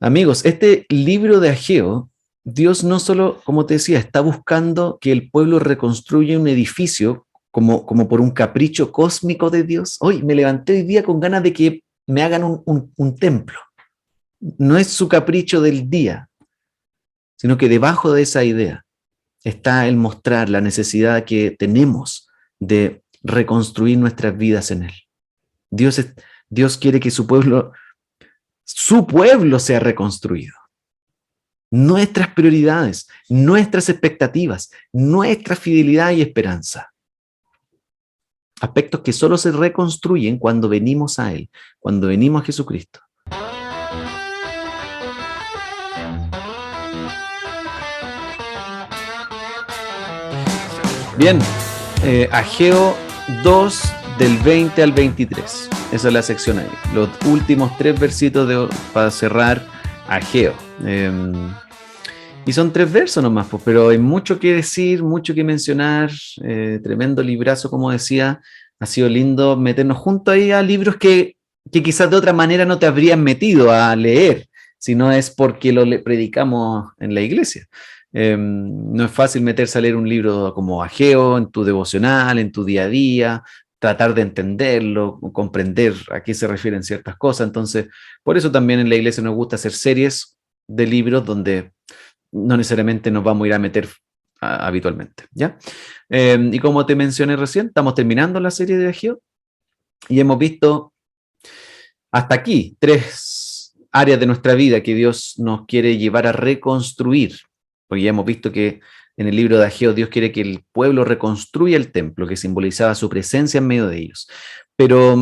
Amigos, este libro de Ageo, Dios no solo, como te decía, está buscando que el pueblo reconstruya un edificio como por un capricho cósmico de Dios. Hoy me levanté hoy día con ganas de que me hagan un templo. No es su capricho del día, sino que debajo de esa idea está el mostrar la necesidad que tenemos de reconstruir nuestras vidas en Él. Dios, Dios quiere que su pueblo sea reconstruido. Nuestras prioridades, nuestras expectativas, nuestra fidelidad y esperanza. Aspectos que solo se reconstruyen cuando venimos a Él, cuando venimos a Jesucristo. Bien, Ageo 2 del 20 al 23. Esa es la sección ahí. Los últimos 3 versitos para cerrar Ageo. Y son 3 versos nomás, pues, pero hay mucho que decir, mucho que mencionar. Tremendo librazo, como decía. Ha sido lindo meternos juntos ahí a libros que quizás de otra manera no te habrían metido a leer, si no es porque lo predicamos en la iglesia. No es fácil meterse a leer un libro como Ageo en tu devocional, en tu día a día, tratar de entenderlo, comprender a qué se refieren ciertas cosas. Entonces, por eso también en la iglesia nos gusta hacer series de libros donde no necesariamente nos vamos a ir a meter habitualmente, ¿ya? Y como te mencioné recién, estamos terminando la serie de Ageo y hemos visto hasta aquí 3 áreas de nuestra vida que Dios nos quiere llevar a reconstruir, porque ya hemos visto que en el libro de Ageo Dios quiere que el pueblo reconstruya el templo que simbolizaba su presencia en medio de ellos. Pero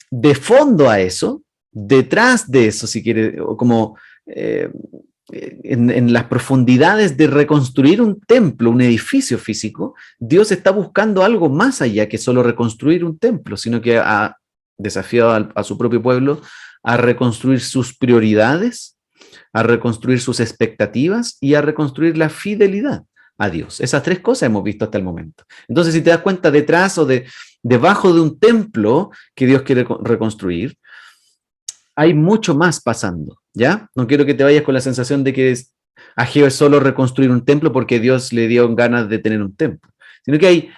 de fondo a eso, detrás de eso, si quiere, como en las profundidades de reconstruir un templo, un edificio físico, Dios está buscando algo más allá que solo reconstruir un templo, sino que ha desafiado a su propio pueblo a reconstruir sus prioridades, a reconstruir sus expectativas y a reconstruir la fidelidad a Dios. Esas 3 cosas hemos visto hasta el momento. Entonces, si te das cuenta, detrás o debajo de un templo que Dios quiere reconstruir, hay mucho más pasando, ¿ya? No quiero que te vayas con la sensación de que Ageo es solo reconstruir un templo porque Dios le dio ganas de tener un templo, sino que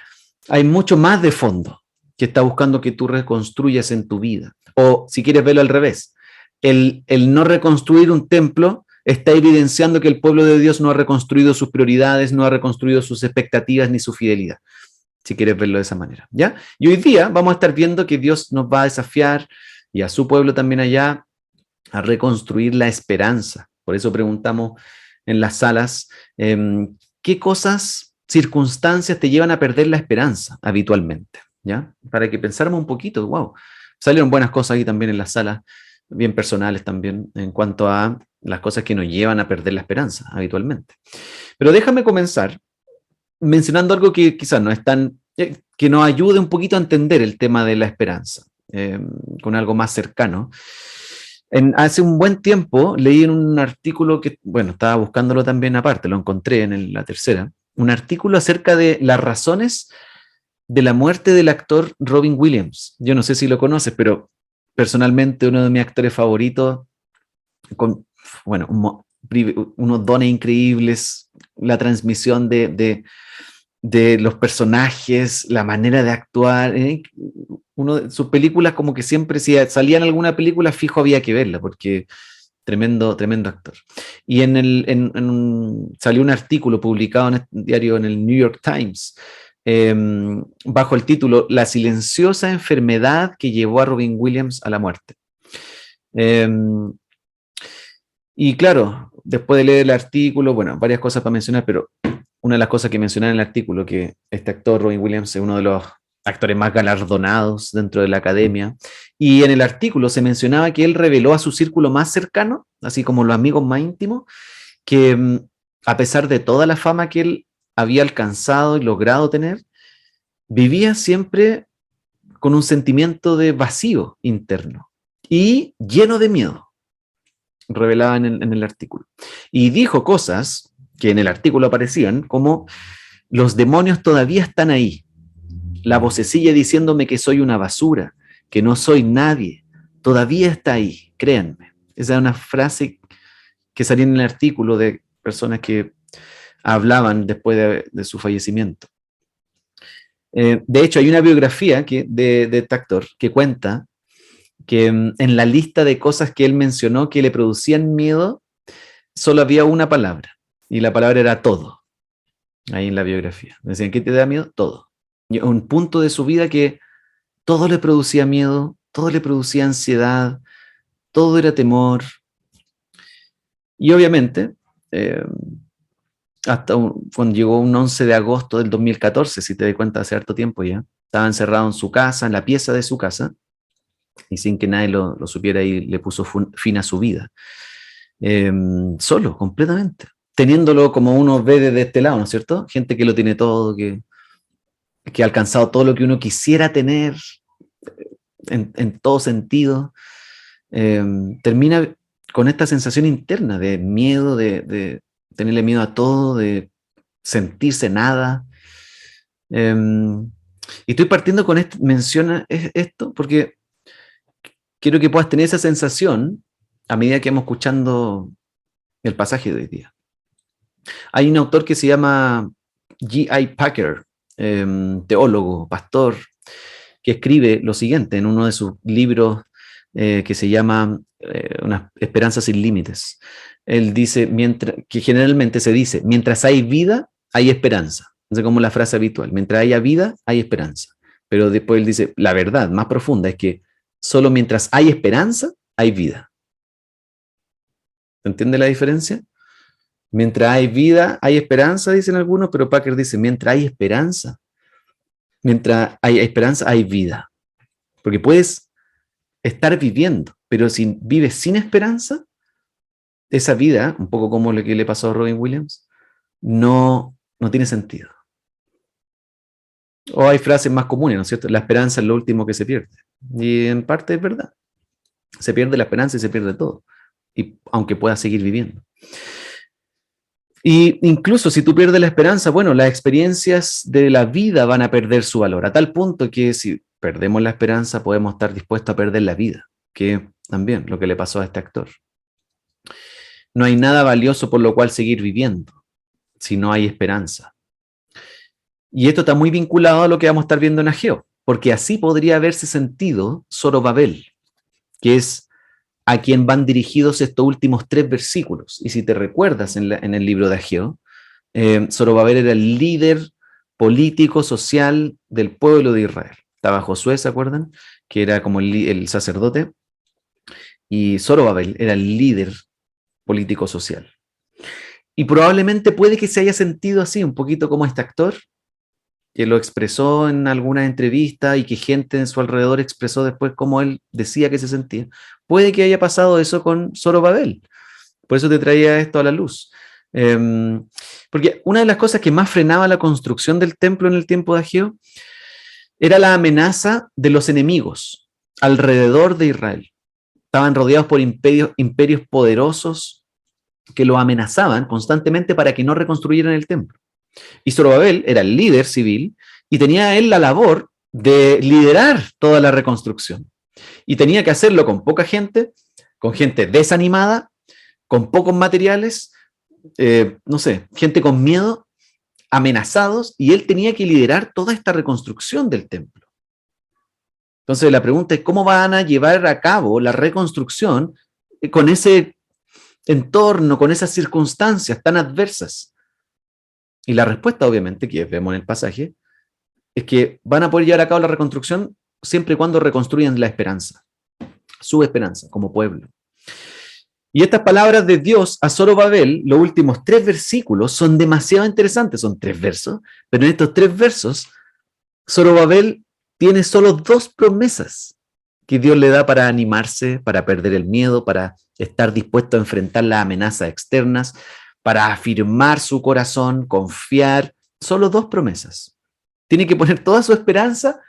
hay mucho más de fondo que está buscando que tú reconstruyas en tu vida. O si quieres verlo al revés, el no reconstruir un templo está evidenciando que el pueblo de Dios no ha reconstruido sus prioridades, no ha reconstruido sus expectativas ni su fidelidad, si quieres verlo de esa manera, ¿ya? Y hoy día vamos a estar viendo que Dios nos va a desafiar y a su pueblo también allá a reconstruir la esperanza. Por eso preguntamos en las salas, ¿qué cosas, circunstancias te llevan a perder la esperanza habitualmente? ¿Ya? Para que pensáramos un poquito, wow, salieron buenas cosas aquí también en las salas, bien personales también, en cuanto a las cosas que nos llevan a perder la esperanza habitualmente. Pero déjame comenzar mencionando algo que quizás no es tan, que nos ayude un poquito a entender el tema de la esperanza, con algo más cercano. Hace un buen tiempo leí en un artículo que, bueno, estaba buscándolo también aparte, lo encontré en la tercera, un artículo acerca de las razones de la muerte del actor Robin Williams. Yo no sé si lo conoces, pero personalmente uno de mis actores favoritos, con, bueno, unos dones increíbles, la transmisión de los personajes, la manera de actuar. Uno de sus películas, como que siempre, si salía en alguna película, fijo había que verla, porque tremendo, tremendo actor. Y salió un artículo publicado en este diario, en el New York Times, bajo el título La silenciosa enfermedad que llevó a Robin Williams a la muerte. Y claro, después de leer el artículo, bueno, varias cosas para mencionar, pero una de las cosas que mencioné en el artículo, que este actor, Robin Williams, es uno de los actores más galardonados dentro de la academia, y en el artículo se mencionaba que él reveló a su círculo más cercano, así como los amigos más íntimos, que a pesar de toda la fama que él había alcanzado y logrado tener, vivía siempre con un sentimiento de vacío interno y lleno de miedo, revelaba en el artículo. Y dijo cosas que en el artículo aparecían como: los demonios todavía están ahí, la vocecilla diciéndome que soy una basura, que no soy nadie, todavía está ahí, créanme. Esa es una frase que salía en el artículo de personas que hablaban después de su fallecimiento. De hecho, hay una biografía de este actor que cuenta que en la lista de cosas que él mencionó que le producían miedo, solo había una palabra, y la palabra era todo, ahí en la biografía. Decían, ¿qué te da miedo? Todo. Y un punto de su vida que todo le producía miedo, todo le producía ansiedad, todo era temor. Y obviamente, cuando llegó un 11 de agosto del 2014, si te das cuenta, hace harto tiempo ya, estaba encerrado en su casa, en la pieza de su casa, y sin que nadie lo supiera, y le puso fin a su vida. Solo, completamente. Teniéndolo como uno ve desde este lado, ¿no es cierto? Gente que lo tiene todo, que ha alcanzado todo lo que uno quisiera tener en todo sentido. Termina con esta sensación interna de miedo, de tenerle miedo a todo, de sentirse nada. Y estoy partiendo con esto, menciona esto, porque quiero que puedas tener esa sensación a medida que vamos escuchando el pasaje de hoy día. Hay un autor que se llama G.I. Packer, teólogo, pastor, que escribe lo siguiente en uno de sus libros que se llama Una esperanza sin límites. Él dice, que generalmente se dice, mientras hay vida, hay esperanza. Es como la frase habitual, mientras haya vida, hay esperanza. Pero después él dice, la verdad más profunda es que solo mientras hay esperanza, hay vida. ¿Entiende la diferencia? Mientras hay vida, hay esperanza, dicen algunos, pero Packer dice, mientras hay esperanza, hay vida. Porque puedes estar viviendo, pero si vives sin esperanza, esa vida, un poco como lo que le pasó a Robin Williams, no tiene sentido. O hay frases más comunes, ¿no es cierto? La esperanza es lo último que se pierde. Y en parte es verdad. Se pierde la esperanza y se pierde todo. Y aunque puedas seguir viviendo. Y incluso si tú pierdes la esperanza, bueno, las experiencias de la vida van a perder su valor, a tal punto que si perdemos la esperanza podemos estar dispuestos a perder la vida, que también lo que le pasó a este actor. No hay nada valioso por lo cual seguir viviendo, si no hay esperanza. Y esto está muy vinculado a lo que vamos a estar viendo en Ageo, porque así podría haberse sentido Zorobabel, que es a quien van dirigidos estos últimos 3 versículos. Y si te recuerdas en el libro de Ageo, Zorobabel era el líder político, social del pueblo de Israel. Estaba Josué, ¿se acuerdan? Que era como el sacerdote. Y Zorobabel era el líder político social. Y probablemente puede que se haya sentido así, un poquito como este actor, que lo expresó en alguna entrevista y que gente en su alrededor expresó después cómo él decía que se sentía. Puede que haya pasado eso con Zorobabel. Por eso te traía esto a la luz. Porque una de las cosas que más frenaba la construcción del templo en el tiempo de Ageo era la amenaza de los enemigos alrededor de Israel. Estaban rodeados por imperios poderosos que lo amenazaban constantemente para que no reconstruyeran el templo. Y Zorobabel era el líder civil y tenía él la labor de liderar toda la reconstrucción. Y tenía que hacerlo con poca gente, con gente desanimada, con pocos materiales, no sé, gente con miedo, amenazados, y él tenía que liderar toda esta reconstrucción del templo. Entonces la pregunta es, ¿cómo van a llevar a cabo la reconstrucción con ese entorno, con esas circunstancias tan adversas? Y la respuesta, obviamente, que vemos en el pasaje, es que van a poder llevar a cabo la reconstrucción siempre y cuando reconstruyan la esperanza, su esperanza como pueblo. Y estas palabras de Dios a Zorobabel, los últimos 3 versículos, son demasiado interesantes. Son 3 versos, pero en estos 3 versos, Zorobabel tiene solo 2 promesas que Dios le da para animarse, para perder el miedo, para estar dispuesto a enfrentar las amenazas externas, para afirmar su corazón, confiar. Solo 2 promesas. Tiene que poner toda su esperanza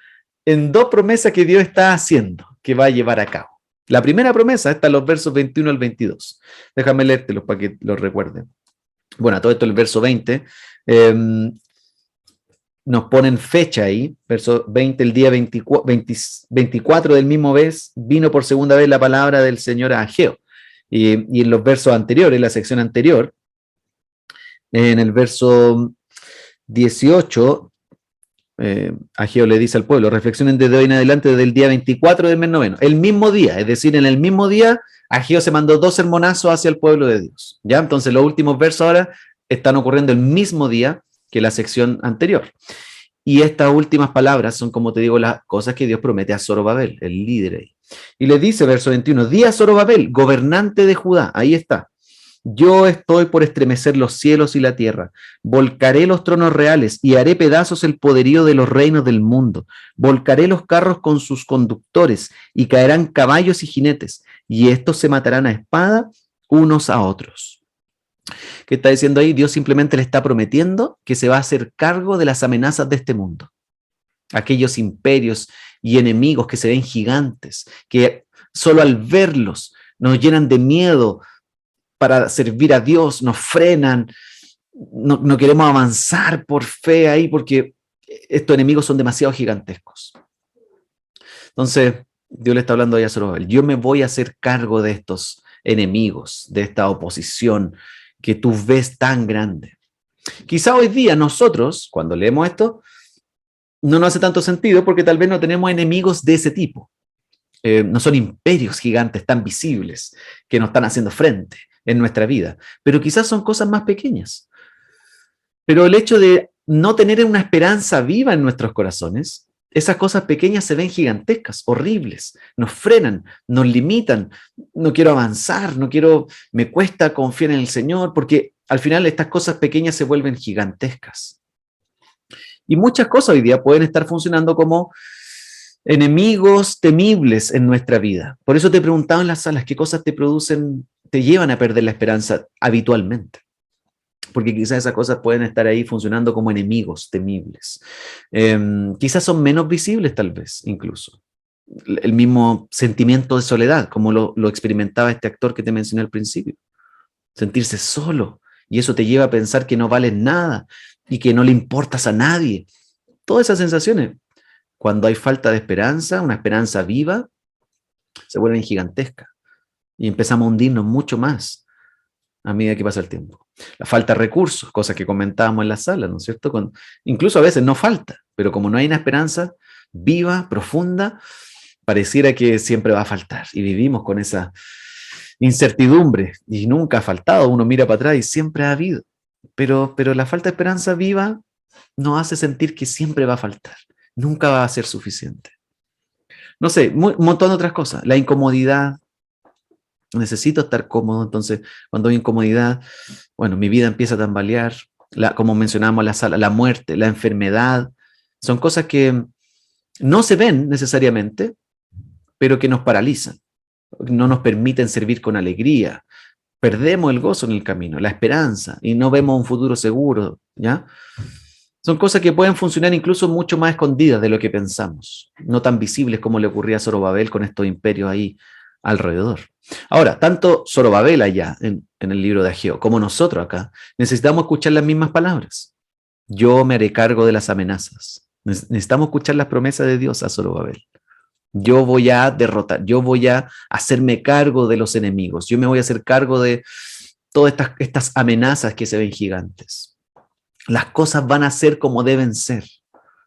en 2 promesas que Dios está haciendo, que va a llevar a cabo. La primera promesa está en los versos 21 al 22. Déjame leértelos para que los recuerden. Bueno, todo esto el verso 20. Nos ponen fecha ahí, verso 20, el día 24 del mismo mes, vino por segunda vez la palabra del Señor a Ageo. Y en los versos anteriores, la sección anterior, en el verso 18, Ageo le dice al pueblo, reflexionen desde hoy en adelante, desde el día 24 del mes noveno, el mismo día, es decir, en el mismo día, Ageo se mandó 2 sermonazos hacia el pueblo de Dios. ¿Ya? Entonces los últimos versos ahora están ocurriendo el mismo día que la sección anterior. Y estas últimas palabras son, como te digo, las cosas que Dios promete a Zorobabel, el líder ahí. Y le dice, verso 21, di a Zorobabel, gobernante de Judá, ahí está. Yo estoy por estremecer los cielos y la tierra, volcaré los tronos reales y haré pedazos el poderío de los reinos del mundo, volcaré los carros con sus conductores y caerán caballos y jinetes, y estos se matarán a espada unos a otros. ¿Qué está diciendo ahí? Dios simplemente le está prometiendo que se va a hacer cargo de las amenazas de este mundo. Aquellos imperios y enemigos que se ven gigantes, que solo al verlos nos llenan de miedo para servir a Dios, nos frenan, no queremos avanzar por fe ahí porque estos enemigos son demasiado gigantescos. Entonces, Dios le está hablando ahí a Zorobabel, yo me voy a hacer cargo de estos enemigos, de esta oposición que tú ves tan grande. Quizá hoy día nosotros, cuando leemos esto, no nos hace tanto sentido porque tal vez no tenemos enemigos de ese tipo. No son imperios gigantes tan visibles que nos están haciendo frente en nuestra vida, pero quizás son cosas más pequeñas. Pero el hecho de no tener una esperanza viva en nuestros corazones, esas cosas pequeñas se ven gigantescas, horribles, nos frenan, nos limitan, no quiero avanzar, me cuesta confiar en el Señor, porque al final estas cosas pequeñas se vuelven gigantescas. Y muchas cosas hoy día pueden estar funcionando como enemigos temibles en nuestra vida. Por eso te preguntaba en las salas, ¿qué cosas te llevan a perder la esperanza habitualmente? Porque quizás esas cosas pueden estar ahí funcionando como enemigos temibles. Quizás son menos visibles tal vez, incluso. El mismo sentimiento de soledad, como lo experimentaba este actor que te mencioné al principio. Sentirse solo, y eso te lleva a pensar que no vales nada y que no le importas a nadie. Todas esas sensaciones, cuando hay falta de esperanza, una esperanza viva, se vuelven gigantescas y empezamos a hundirnos mucho más a medida que pasa el tiempo. La falta de recursos, cosas que comentábamos en la sala, ¿no es cierto? Incluso a veces no falta, pero como no hay una esperanza viva, profunda, pareciera que siempre va a faltar y vivimos con esa incertidumbre y nunca ha faltado, uno mira para atrás y siempre ha habido, pero la falta de esperanza viva nos hace sentir que siempre va a faltar, nunca va a ser suficiente. No sé, un montón de otras cosas, la incomodidad, necesito estar cómodo, entonces cuando hay incomodidad, bueno, mi vida empieza a tambalear, como mencionábamos la sala, la muerte, la enfermedad, son cosas que no se ven necesariamente, pero que nos paralizan, no nos permiten servir con alegría, perdemos el gozo en el camino, la esperanza, y no vemos un futuro seguro, ¿ya? Son cosas que pueden funcionar incluso mucho más escondidas de lo que pensamos, no tan visibles como le ocurría a Zorobabel con estos imperios ahí alrededor. Ahora, tanto Zorobabel allá en el libro de Ageo como nosotros acá, necesitamos escuchar las mismas palabras. Yo me haré cargo de las amenazas. Necesitamos escuchar las promesas de Dios a Zorobabel. Yo voy a derrotar, yo voy a hacerme cargo de los enemigos, yo me voy a hacer cargo de todas estas amenazas que se ven gigantes. Las cosas van a ser como deben ser.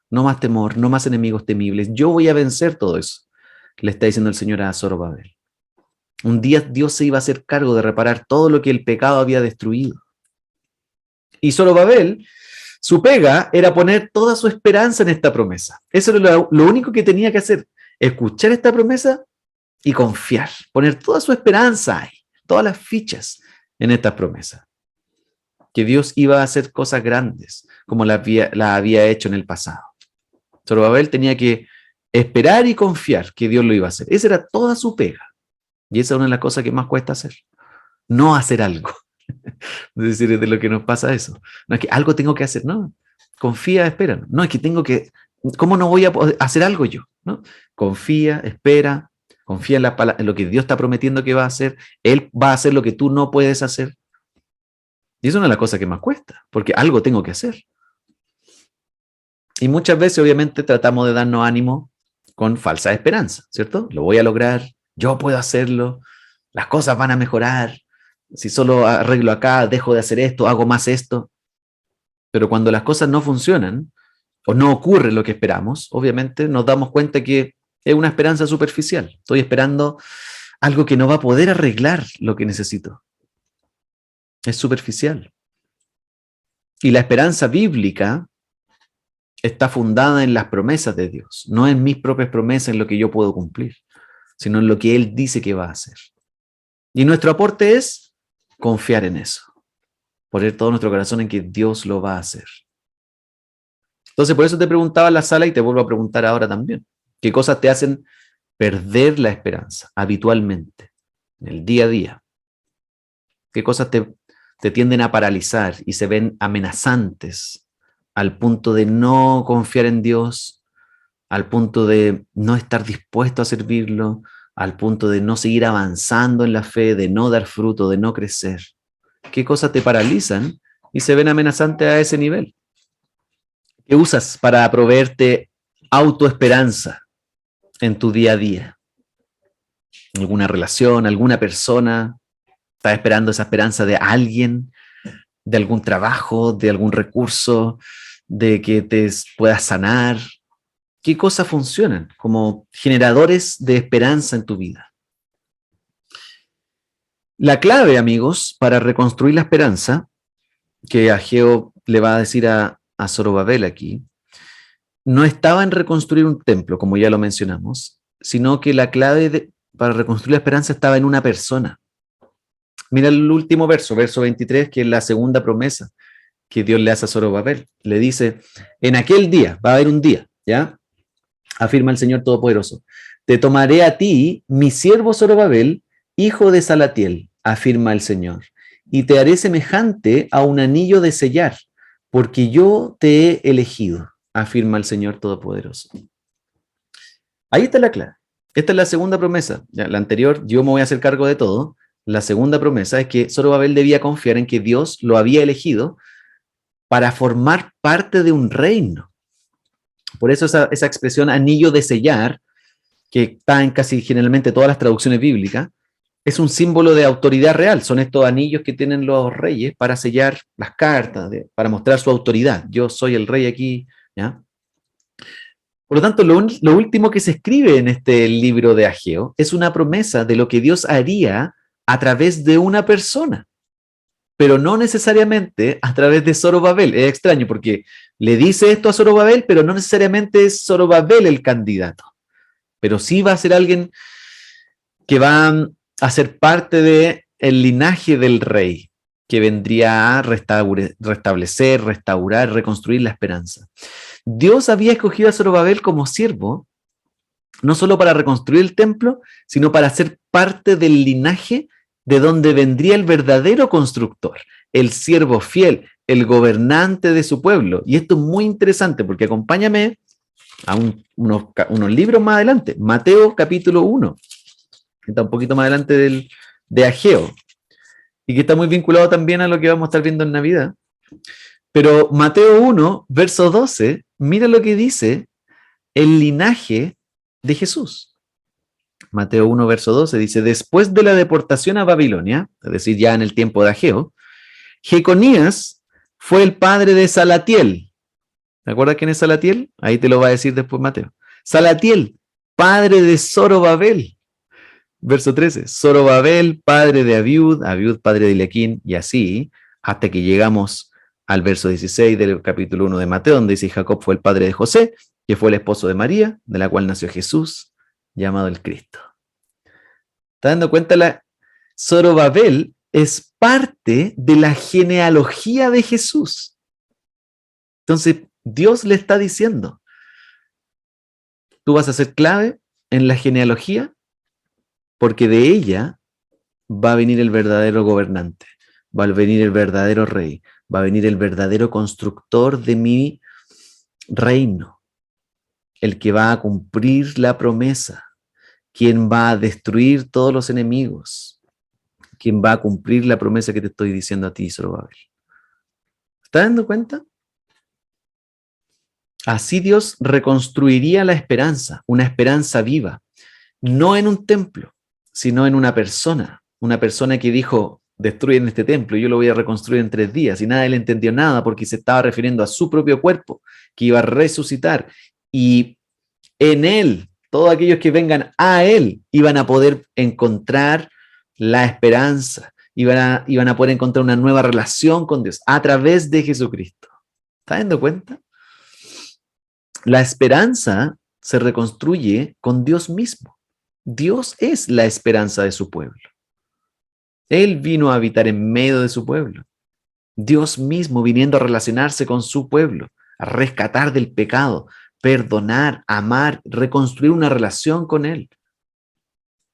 No más temor, no más enemigos temibles. Yo voy a vencer todo eso, le está diciendo el Señor a Zorobabel. Un día Dios se iba a hacer cargo de reparar todo lo que el pecado había destruido. Y Zorobabel, su pega era poner toda su esperanza en esta promesa. Eso era lo único que tenía que hacer, escuchar esta promesa y confiar, poner toda su esperanza ahí, todas las fichas en esta promesa. Que Dios iba a hacer cosas grandes, como la había hecho en el pasado. Zorobabel tenía que esperar y confiar que Dios lo iba a hacer. Esa era toda su pega. Y esa es una de las cosas que más cuesta hacer. No hacer algo. Es decir, es de lo que nos pasa eso. No es que algo tengo que hacer, no. Confía, espera. No, es que tengo que... ¿Cómo no voy a poder hacer algo yo? ¿No? Confía, espera, confía en lo que Dios está prometiendo que va a hacer. Él va a hacer lo que tú no puedes hacer. Y eso es una de las cosas que más cuesta, porque algo tengo que hacer. Y muchas veces, obviamente, tratamos de darnos ánimo con falsa esperanza, ¿cierto? Lo voy a lograr, yo puedo hacerlo, las cosas van a mejorar, si solo arreglo acá, dejo de hacer esto, hago más esto. Pero cuando las cosas no funcionan o no ocurre lo que esperamos, obviamente nos damos cuenta que es una esperanza superficial. Estoy esperando algo que no va a poder arreglar lo que necesito. Es superficial. Y la esperanza bíblica está fundada en las promesas de Dios, no en mis propias promesas, en lo que yo puedo cumplir, sino en lo que Él dice que va a hacer. Y nuestro aporte es confiar en eso, poner todo nuestro corazón en que Dios lo va a hacer. Entonces, por eso te preguntaba en la sala y te vuelvo a preguntar ahora también. ¿Qué cosas te hacen perder la esperanza habitualmente, en el día a día? ¿Qué cosas te tienden a paralizar y se ven amenazantes al punto de no confiar en Dios, al punto de no estar dispuesto a servirlo, al punto de no seguir avanzando en la fe, de no dar fruto, de no crecer? ¿Qué cosas te paralizan y se ven amenazantes a ese nivel? ¿Qué usas para proveerte autoesperanza en tu día a día? ¿Alguna relación, alguna persona? ¿Estás esperando esa esperanza de alguien, de algún trabajo, de algún recurso, de que te puedas sanar? ¿Qué cosas funcionan como generadores de esperanza en tu vida? La clave, amigos, para reconstruir la esperanza, que Ageo le va a decir a Zorobabel aquí, no estaba en reconstruir un templo, como ya lo mencionamos, sino que la clave para reconstruir la esperanza estaba en una persona. Mira el último verso, verso 23, que es la segunda promesa que Dios le hace a Zorobabel. Le dice, en aquel día, va a haber un día, ¿ya? Afirma el Señor Todopoderoso. Te tomaré a ti, mi siervo Zorobabel, hijo de Salatiel, afirma el Señor, y te haré semejante a un anillo de sellar, porque yo te he elegido, afirma el Señor Todopoderoso. Ahí está la clave. Esta es la segunda promesa. Ya, la anterior, yo me voy a hacer cargo de todo. La segunda promesa es que Zorobabel debía confiar en que Dios lo había elegido para formar parte de un reino. Por eso esa expresión anillo de sellar, que está en casi generalmente todas las traducciones bíblicas, es un símbolo de autoridad real. Son estos anillos que tienen los reyes para sellar las cartas, para mostrar su autoridad. Yo soy el rey aquí, ¿ya? Por lo tanto, lo último que se escribe en este libro de Ageo es una promesa de lo que Dios haría a través de una persona, pero no necesariamente a través de Zorobabel. Es extraño porque le dice esto a Zorobabel, pero no necesariamente es Zorobabel el candidato, pero sí va a ser alguien que va a ser parte del linaje del rey, que vendría a restablecer, restaurar, reconstruir la esperanza. Dios había escogido a Zorobabel como siervo, no solo para reconstruir el templo, sino para ser parte del linaje de donde vendría el verdadero constructor, el siervo fiel, el gobernante de su pueblo. Y esto es muy interesante porque acompáñame a unos libros más adelante, Mateo capítulo 1, que está un poquito más adelante de Ageo, y que está muy vinculado también a lo que vamos a estar viendo en Navidad. Pero Mateo 1, verso 12, mira lo que dice el linaje de Jesús. Mateo 1, verso 12 dice, después de la deportación a Babilonia, es decir, ya en el tiempo de Ageo, Jeconías fue el padre de Salatiel. ¿Te acuerdas quién es Salatiel? Ahí te lo va a decir después Mateo. Salatiel, padre de Zorobabel. Verso 13, Zorobabel, padre de Abiud, Abiud, padre de Eliaquín, y así, hasta que llegamos al verso 16 del capítulo 1 de Mateo, donde dice, Jacob fue el padre de José, que fue el esposo de María, de la cual nació Jesús, llamado el Cristo. ¿Estás dando cuenta? Zorobabel es parte de la genealogía de Jesús. Entonces, Dios le está diciendo, tú vas a ser clave en la genealogía, porque de ella va a venir el verdadero gobernante, va a venir el verdadero rey, va a venir el verdadero constructor de mi reino, el que va a cumplir la promesa, quien va a destruir todos los enemigos, quien va a cumplir la promesa que te estoy diciendo a ti, Zorobabel. ¿Estás dando cuenta? Así Dios reconstruiría la esperanza, una esperanza viva, no en un templo, sino en una persona, una persona que dijo, destruyen este templo, yo lo voy a reconstruir en 3 días, y nadie le entendió nada porque se estaba refiriendo a su propio cuerpo, que iba a resucitar, y en él, todos aquellos que vengan a él, iban a poder encontrar la esperanza, iban a poder encontrar una nueva relación con Dios a través de Jesucristo. ¿Está dando cuenta? La esperanza se reconstruye con Dios mismo. Dios es la esperanza de su pueblo. Él vino a habitar en medio de su pueblo. Dios mismo viniendo a relacionarse con su pueblo, a rescatar del pecado, perdonar, amar, reconstruir una relación con Él,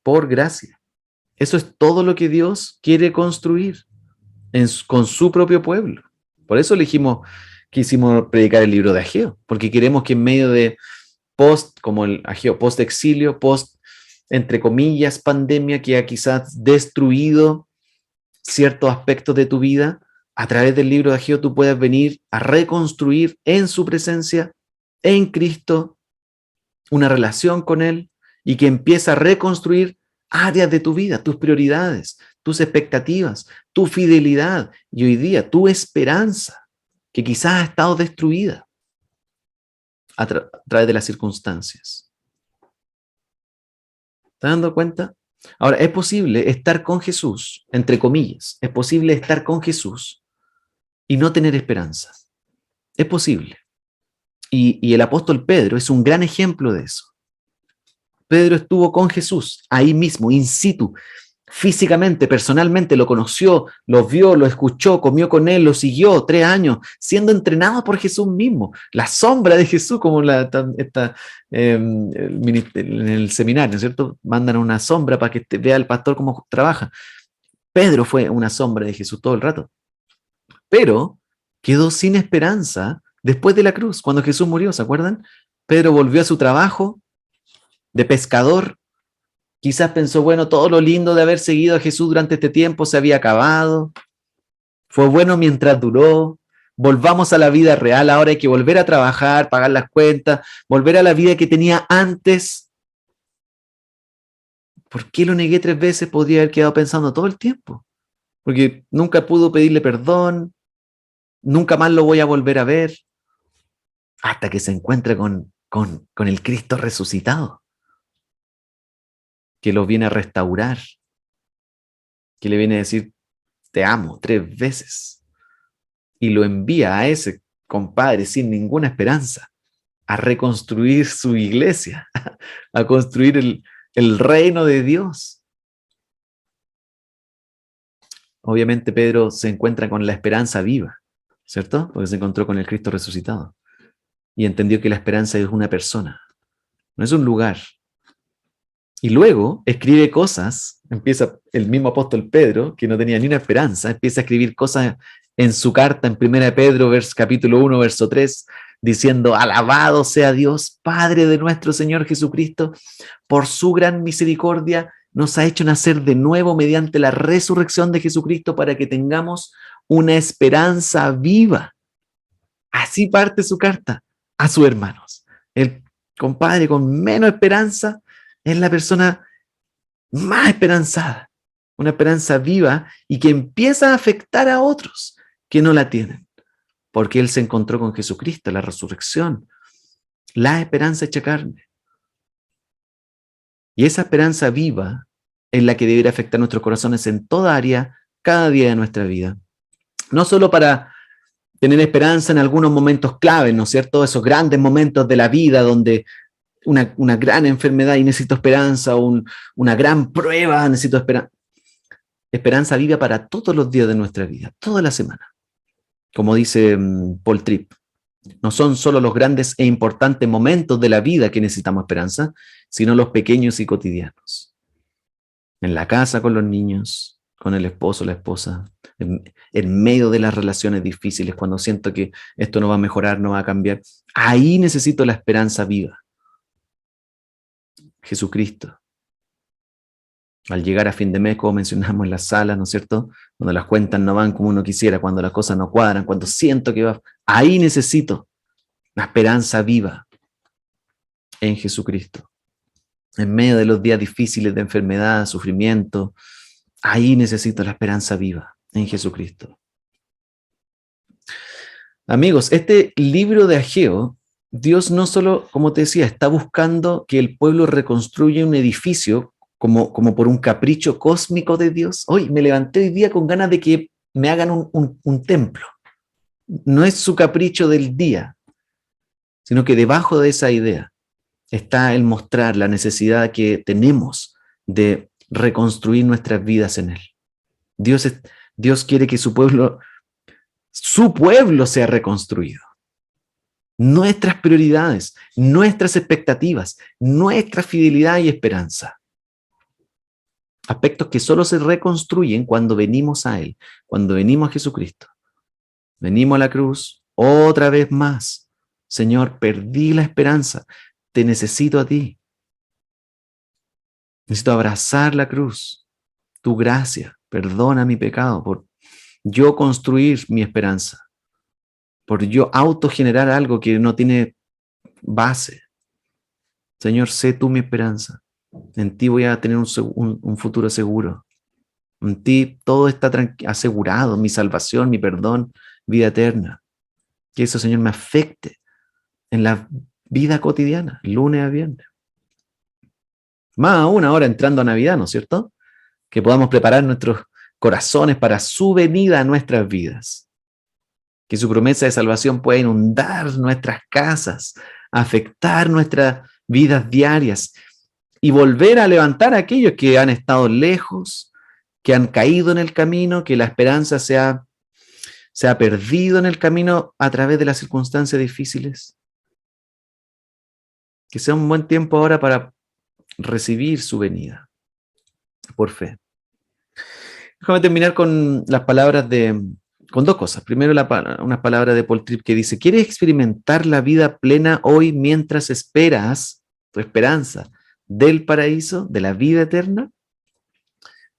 por gracia. Eso es todo lo que Dios quiere construir con su propio pueblo. Por eso quisimos predicar el libro de Ageo, porque queremos que en medio de como el Ageo, post exilio, post, entre comillas, pandemia, que ha quizás destruido ciertos aspectos de tu vida, a través del libro de Ageo tú puedes venir a reconstruir en su presencia, en Cristo, una relación con Él, y que empieza a reconstruir áreas de tu vida, tus prioridades, tus expectativas, tu fidelidad y hoy día tu esperanza, que quizás ha estado destruida a través de las circunstancias. ¿Estás dando cuenta? Ahora, es posible estar con Jesús, entre comillas, es posible estar con Jesús y no tener esperanza. Es posible. Y el apóstol Pedro es un gran ejemplo de eso. Pedro estuvo con Jesús, ahí mismo, in situ, físicamente, personalmente, lo conoció, lo vio, lo escuchó, comió con él, lo siguió 3 años, siendo entrenado por Jesús mismo, la sombra de Jesús, como en el seminario, ¿cierto? Mandan una sombra para que vea el pastor cómo trabaja. Pedro fue una sombra de Jesús todo el rato, pero quedó sin esperanza después de la cruz, cuando Jesús murió, ¿se acuerdan? Pedro volvió a su trabajo de pescador. Quizás pensó, bueno, todo lo lindo de haber seguido a Jesús durante este tiempo se había acabado. Fue bueno mientras duró. Volvamos a la vida real. Ahora hay que volver a trabajar, pagar las cuentas, volver a la vida que tenía antes. ¿Por qué lo negué 3 veces? Podría haber quedado pensando todo el tiempo. Porque nunca pudo pedirle perdón. Nunca más lo voy a volver a ver. Hasta que se encuentra con el Cristo resucitado, que lo viene a restaurar, que le viene a decir, te amo 3 veces. Y lo envía a ese compadre sin ninguna esperanza a reconstruir su iglesia, a construir el reino de Dios. Obviamente Pedro se encuentra con la esperanza viva, ¿cierto? Porque se encontró con el Cristo resucitado y entendió que la esperanza es una persona, no es un lugar. Y luego escribe cosas, empieza el mismo apóstol Pedro, que no tenía ni una esperanza, empieza a escribir cosas en su carta en 1 Pedro, capítulo 1, verso 3, diciendo, alabado sea Dios, Padre de nuestro Señor Jesucristo, por su gran misericordia nos ha hecho nacer de nuevo mediante la resurrección de Jesucristo para que tengamos una esperanza viva. Así parte su carta a sus hermanos. El compadre con menos esperanza es la persona más esperanzada, una esperanza viva y que empieza a afectar a otros que no la tienen, porque él se encontró con Jesucristo, la resurrección, la esperanza hecha carne. Y esa esperanza viva es la que debería afectar nuestros corazones en toda área, cada día de nuestra vida. No solo para tener esperanza en algunos momentos clave, ¿no es cierto? Esos grandes momentos de la vida donde una gran enfermedad y necesito esperanza, una gran prueba, necesito esperanza. Esperanza viva para todos los días de nuestra vida, toda la semana. Como dice Paul Tripp, no son solo los grandes e importantes momentos de la vida que necesitamos esperanza, sino los pequeños y cotidianos. En la casa con los niños, con el esposo, la esposa, en medio de las relaciones difíciles, cuando siento que esto no va a mejorar, no va a cambiar. Ahí necesito la esperanza viva. Jesucristo. Al llegar a fin de mes, como mencionamos en la sala, ¿no es cierto? Cuando las cuentas no van como uno quisiera, cuando las cosas no cuadran, cuando siento que va, ahí necesito la esperanza viva en Jesucristo. En medio de los días difíciles de enfermedad, sufrimiento, Ahí necesito la esperanza viva en Jesucristo. Amigos, este libro de Ageo, Dios no solo, como te decía, está buscando que el pueblo reconstruya un edificio como por un capricho cósmico de Dios. Hoy me levanté hoy día con ganas de que me hagan un templo. No es su capricho del día, sino que debajo de esa idea está el mostrar la necesidad que tenemos de reconstruir nuestras vidas en Él. Dios quiere que su pueblo sea reconstruido. Nuestras prioridades, nuestras expectativas, nuestra fidelidad y esperanza. Aspectos que solo se reconstruyen cuando venimos a Él, cuando venimos a Jesucristo. Venimos a la cruz otra vez más. Señor, perdí la esperanza. Te necesito a ti. Necesito abrazar la cruz. Tu gracia, perdona mi pecado por yo construir mi esperanza, por yo autogenerar algo que no tiene base. Señor, sé tú mi esperanza. En ti voy a tener un futuro seguro. En ti todo está asegurado, mi salvación, mi perdón, vida eterna. Que eso, Señor, me afecte en la vida cotidiana, lunes a viernes. Más aún ahora entrando a Navidad, ¿no es cierto? Que podamos preparar nuestros corazones para su venida a nuestras vidas. Que su promesa de salvación pueda inundar nuestras casas, afectar nuestras vidas diarias y volver a levantar a aquellos que han estado lejos, que han caído en el camino, que la esperanza se ha perdido en el camino a través de las circunstancias difíciles. Que sea un buen tiempo ahora para recibir su venida por fe. Déjame terminar con las palabras con dos cosas. Primero, unas palabras de Paul Tripp que dice: ¿quieres experimentar la vida plena hoy mientras esperas tu esperanza del paraíso, de la vida eterna?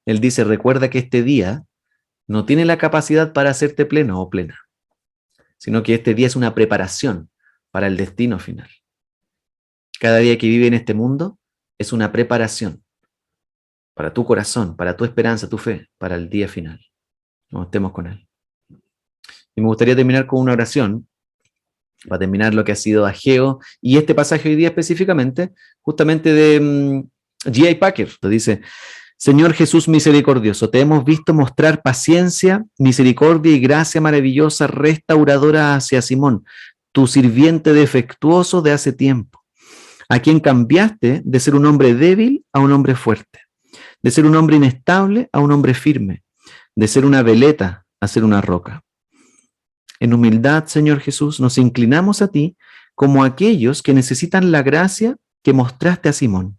Él dice: recuerda que este día no tiene la capacidad para hacerte pleno o plena, sino que este día es una preparación para el destino final. Cada día que vive en este mundo es una preparación para tu corazón, para tu esperanza, tu fe, para el día final. Nos estemos con Él. Y me gustaría terminar con una oración, para terminar lo que ha sido Ageo, y este pasaje hoy día específicamente, justamente de G.I. Packer, lo dice: Señor Jesús misericordioso, te hemos visto mostrar paciencia, misericordia y gracia maravillosa restauradora hacia Simón, tu sirviente defectuoso de hace tiempo, a quien cambiaste de ser un hombre débil a un hombre fuerte, de ser un hombre inestable a un hombre firme, de ser una veleta a ser una roca. En humildad, Señor Jesús, nos inclinamos a ti como aquellos que necesitan la gracia que mostraste a Simón.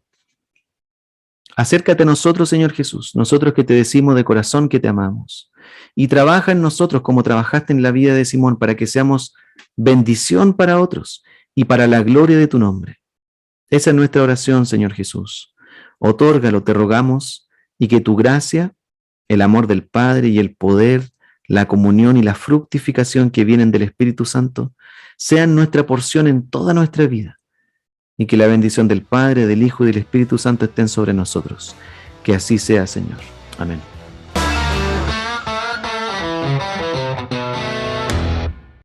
Acércate a nosotros, Señor Jesús, nosotros que te decimos de corazón que te amamos, y trabaja en nosotros como trabajaste en la vida de Simón, para que seamos bendición para otros y para la gloria de tu nombre. Esa es nuestra oración, Señor Jesús. Otórgalo, te rogamos, y que tu gracia, el amor del Padre y el poder, la comunión y la fructificación que vienen del Espíritu Santo sean nuestra porción en toda nuestra vida, y que la bendición del Padre, del Hijo y del Espíritu Santo estén sobre nosotros. Que así sea, Señor. Amén.